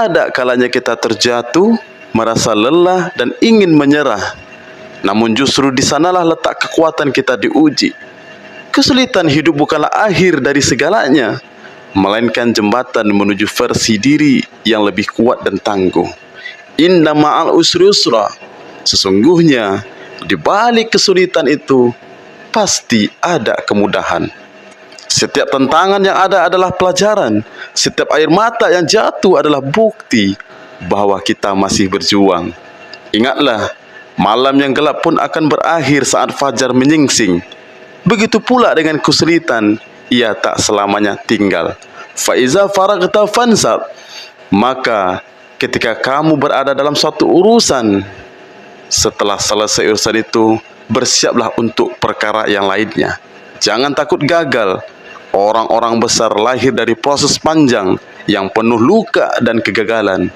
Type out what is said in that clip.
ada kalanya kita terjatuh, merasa lelah dan ingin menyerah. Namun justru di sanalah letak kekuatan kita diuji. Kesulitan hidup bukanlah akhir dari segalanya, melainkan jembatan menuju versi diri yang lebih kuat dan tangguh. Inna ma'al usri usra. Sesungguhnya di balik kesulitan itu pasti ada kemudahan. Setiap tantangan yang ada adalah pelajaran. Setiap air mata yang jatuh adalah bukti bahwa kita masih berjuang. Ingatlah, malam yang gelap pun akan berakhir saat fajar menyingsing. Begitu pula dengan kesulitan, ia tak selamanya tinggal. Faiza faragta fansab. Maka ketika kamu berada dalam suatu urusan, setelah selesai urusan itu, bersiaplah untuk perkara yang lainnya. Jangan takut gagal. Orang-orang besar lahir dari proses panjang yang penuh luka dan kegagalan.